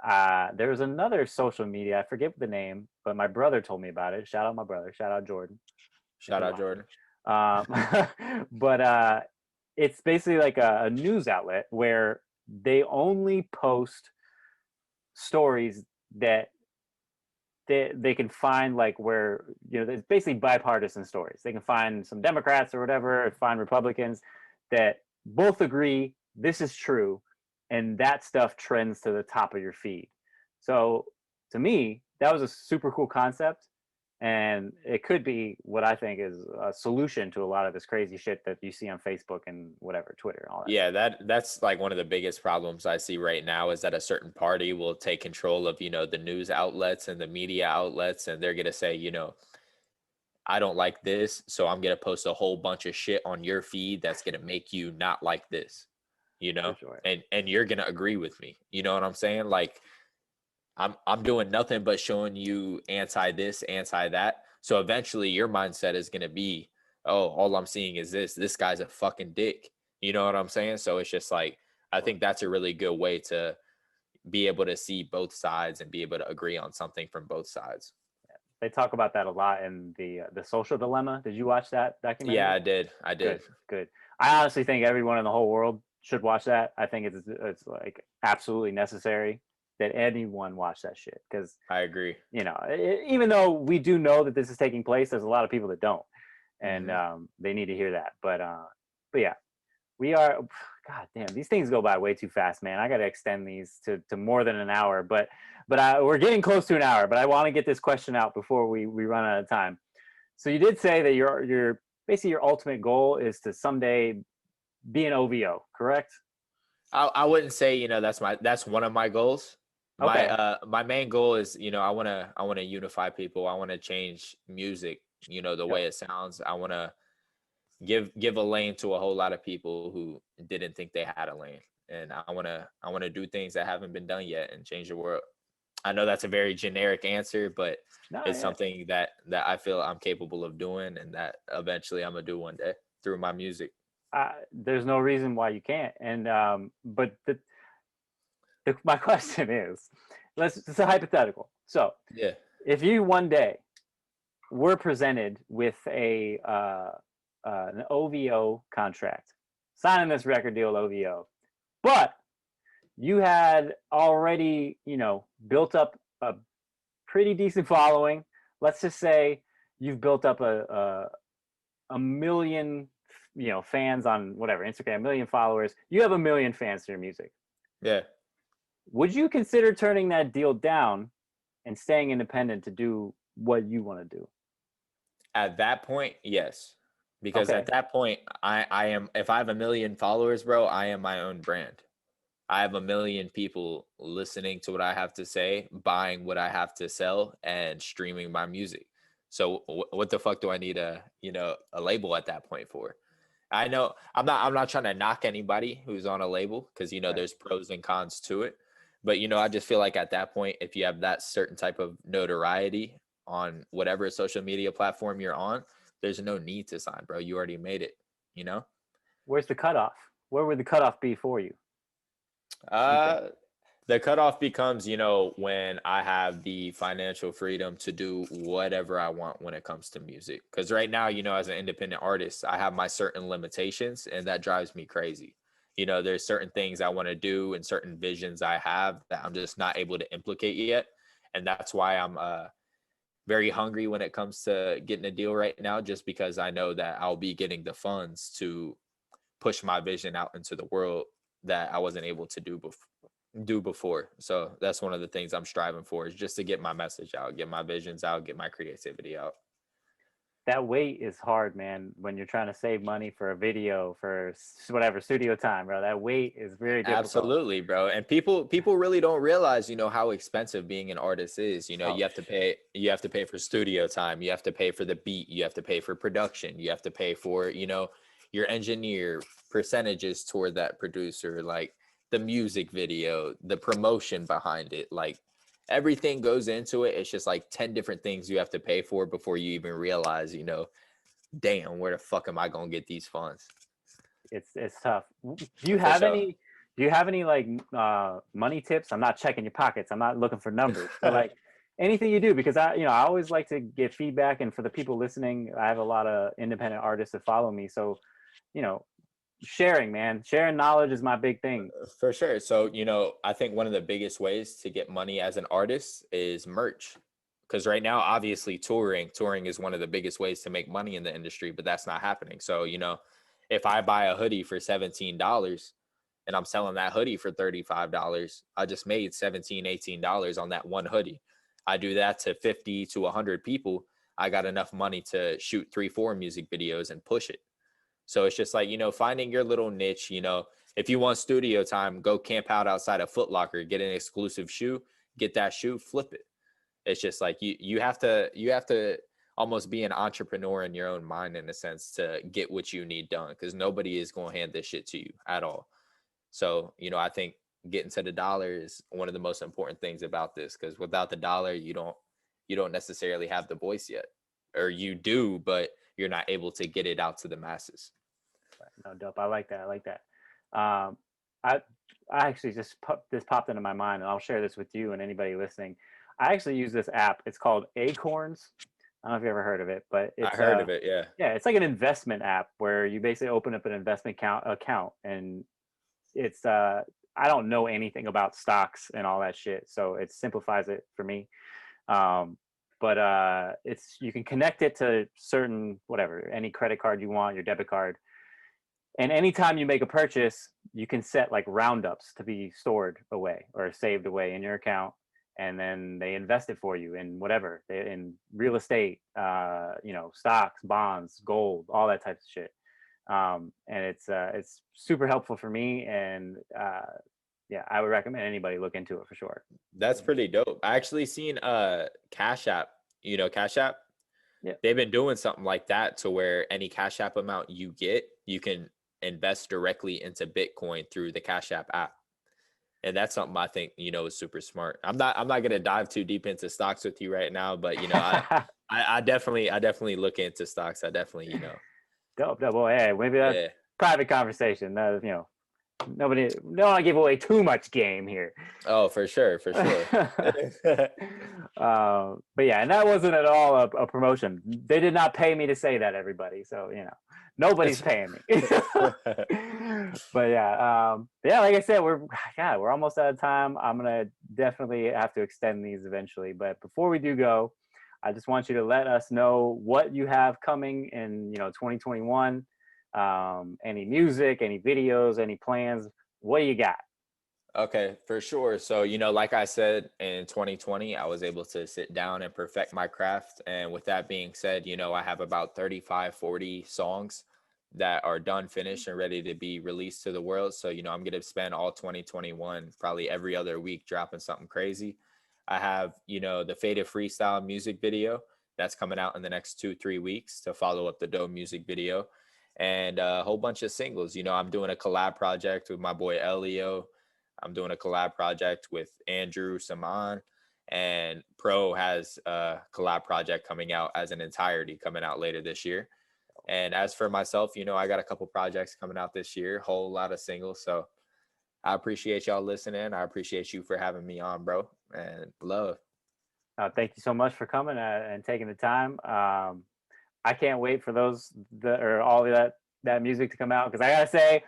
Yeah. there was another social media, I forget the name, but my brother told me about it. Shout out my brother. Shout out Jordan if Shout you're out watching. Jordan. But it's basically like a news outlet where they only post stories that they can find, like, where it's basically bipartisan stories. They can find some Democrats or whatever, find Republicans that both agree this is true, and that stuff trends to the top of your feed. So to me, that was a super cool concept, and it could be what I think is a solution to a lot of this crazy shit that you see on Facebook and whatever, Twitter and all that Yeah, stuff. that's like one of the biggest problems I see right now, is that a certain party will take control of, the news outlets and the media outlets, and they're gonna say, I don't like this, so I'm gonna post a whole bunch of shit on your feed that's gonna make you not like this. you For know, sure. and you're gonna agree with me. You know what I'm saying? Like I'm doing nothing but showing you anti this, anti that. So eventually your mindset is gonna be, oh, all I'm seeing is this. This guy's a fucking dick. You know what I'm saying? So it's just like I think that's a really good way to be able to see both sides and be able to agree on something from both sides. They talk about that a lot in the Social Dilemma. Did you watch that Yeah, documentary? I did. I did. Good, good. I honestly think everyone in the whole world should watch that. I think it's like absolutely necessary that anyone watch that shit because I agree. even though we do know that this is taking place, there's a lot of people that don't, and Hmm. they need to hear that. But yeah, we are. God damn, these things go by way too fast, man. I got to extend these to more than an hour, but we're getting close to an hour. But I want to get this question out before we run out of time. So you did say that your basically your ultimate goal is to someday be an OVO, correct? I wouldn't say, that's one of my goals. Okay. My main goal is, I wanna unify people. I wanna change music, the way Yep. it sounds. I wanna give a lane to a whole lot of people who didn't think they had a lane. And I wanna do things that haven't been done yet and change the world. I know that's a very generic answer, but No, it's yeah. something that I feel I'm capable of doing and that eventually I'm gonna do one day through my music. There's no reason why you can't. And but my question is, it's a hypothetical. So Yeah. if you one day were presented with an OVO contract, signing this record deal OVO, but you had already built up a pretty decent following. Let's just say you've built up a million fans on whatever Instagram, a million followers. You have a million fans to your music. Yeah. Would you consider turning that deal down and staying independent to do what you want to do? At that point, yes. Because at Okay. that point, I am if I have a million followers, bro, I am my own brand. I have a million people listening to what I have to say, buying what I have to sell, and streaming my music. So what the fuck do I need a label at that point for? I know I'm not trying to knock anybody who's on a label because Right. there's pros and cons to it. But I just feel like at that point, if you have that certain type of notoriety on whatever social media platform you're on, there's no need to sign, bro. You already made it, you know? Where's the cutoff? Where would the cutoff be for you? You think? Uh the cutoff becomes, when I have the financial freedom to do whatever I want when it comes to music. Because right now, as an independent artist, I have my certain limitations, and that drives me crazy. There's certain things I want to do and certain visions I have that I'm just not able to implicate yet. And that's why I'm very hungry when it comes to getting a deal right now, just because I know that I'll be getting the funds to push my vision out into the world that I wasn't able to do before. So that's one of the things I'm striving for, is just to get my message out, get my visions out, get my creativity out. That wait is hard, man. When you're trying to save money for a video for whatever studio time, bro. That wait is very difficult. Absolutely, bro. And people really don't realize, how expensive being an artist is. Oh shit. You have to pay for studio time, you have to pay for the beat, you have to pay for production, you have to pay for, your engineer, percentages toward that producer, like the music video, the promotion behind it, like everything goes into it. It's just like 10 different things you have to pay for before you even realize, damn, where the fuck am I gonna get these funds? It's tough. Do you For have sure. any? Do you have any like money tips? I'm not checking your pockets. I'm not looking for numbers, but like anything you do, because I always like to get feedback, and for the people listening, I have a lot of independent artists that follow me, so you know, sharing, man, sharing knowledge is my big thing. For sure. So, I think one of the biggest ways to get money as an artist is merch. Because right now, obviously, touring is one of the biggest ways to make money in the industry, but that's not happening. So, if I buy a hoodie for $17 and I'm selling that hoodie for $35, I just made $17, $18 on that one hoodie. I do that to 50 to 100 people. I got enough money to shoot 3, 4 music videos and push it. So it's just like, finding your little niche. If you want studio time, go camp out outside of Foot Locker, get an exclusive shoe, get that shoe, flip it. It's just like you have to almost be an entrepreneur in your own mind, in a sense, to get what you need done, because nobody is going to hand this shit to you at all. So, I think getting to the dollar is one of the most important things about this, because without the dollar, you don't necessarily have the voice yet, or you do, but you're not able to get it out to the masses. No, dope. I like that. I like that. Um, I I actually this popped into my mind, and I'll share this with you and anybody listening. I actually use this app. It's called Acorns. I don't know if you ever heard of it, but I it's heard of it, yeah. yeah, it's like an investment app where you basically open up an investment account, and it's I don't know anything about stocks and all that shit, so it simplifies it for me. Um, but it's you can connect it to certain whatever any credit card you want, your debit card, and anytime you make a purchase, you can set like roundups to be stored away or saved away in your account. And then they invest it for you in whatever, in real estate, stocks, bonds, gold, all that type of shit. And it's super helpful for me. And yeah, I would recommend anybody look into it for sure. That's pretty dope. I actually seen Cash App, Cash App. Yeah. They've been doing something like that to where any Cash App amount you get, you can invest directly into Bitcoin through the Cash App. And that's something I think, is super smart. I'm not gonna dive too deep into stocks with you right now, but I definitely look into stocks. I definitely, Dope, dope. Well, hey, maybe that's yeah. private conversation. Nobody, don't want to give away too much game here. Oh, for sure, for sure. But yeah, and that wasn't at all a promotion. They did not pay me to say that, everybody. So nobody's paying me. But yeah, like I said, we're almost out of time. I'm gonna definitely have to extend these eventually. But before we do go, I just want you to let us know what you have coming in 2021. Any music, any videos, any plans? What do you got? Okay, for sure. So, like I said, in 2020, I was able to sit down and perfect my craft. And with that being said, I have about 35, 40 songs that are done, finished, and ready to be released to the world. So, I'm going to spend all 2021, probably every other week, dropping something crazy. I have, the Faded Freestyle music video that's coming out in the next 2, 3 weeks to follow up the Dope music video, and a whole bunch of singles. I'm doing a collab project with my boy Elio. I'm doing a collab project with Andrew Saman, and Pro has a collab project coming out as an entirety coming out later this year. And as for myself, I got a couple projects coming out this year, whole lot of singles. So I appreciate y'all listening. I appreciate you for having me on, bro. And love. Thank you so much for coming and taking the time. I can't wait for all of that music to come out, because I gotta say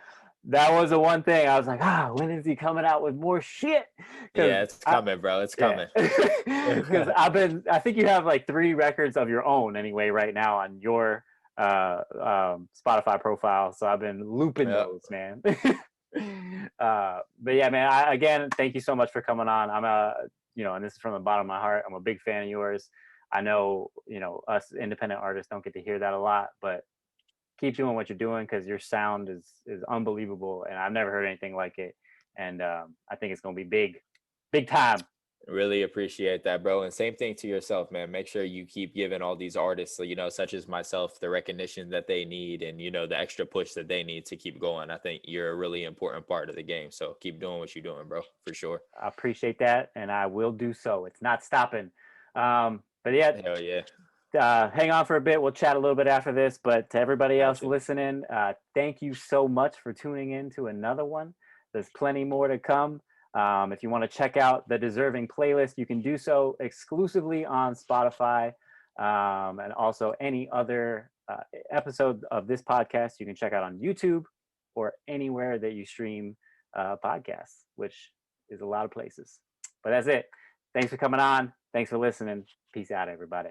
that was the one thing I was like, when is he coming out with more shit? Because Yeah, it's coming, bro. It's coming. because I think you have like 3 records of your own anyway right now on your Spotify profile, so I've been looping Yep. those, man. But yeah, man, again, thank you so much for coming on. And this is from the bottom of my heart, I'm a big fan of yours. I know, us independent artists don't get to hear that a lot, but keep doing what you're doing, because your sound is unbelievable, and I've never heard anything like it. And I think it's gonna be big time. Really appreciate that, bro. And same thing to yourself, man. Make sure you keep giving all these artists, such as myself, the recognition that they need, and, the extra push that they need to keep going. I think you're a really important part of the game. So keep doing what you're doing, bro, for sure. I appreciate that, and I will do so. It's not stopping. But yeah, Hell yeah. hang on for a bit. We'll chat a little bit after this. But to everybody else Gotcha. listening, thank you so much for tuning in to another one. There's plenty more to come. If you want to check out the Deserving playlist, you can do so exclusively on Spotify, and also any other episode of this podcast you can check out on YouTube or anywhere that you stream podcasts, which is a lot of places. But that's it. Thanks for coming on. Thanks for listening. Peace out, everybody.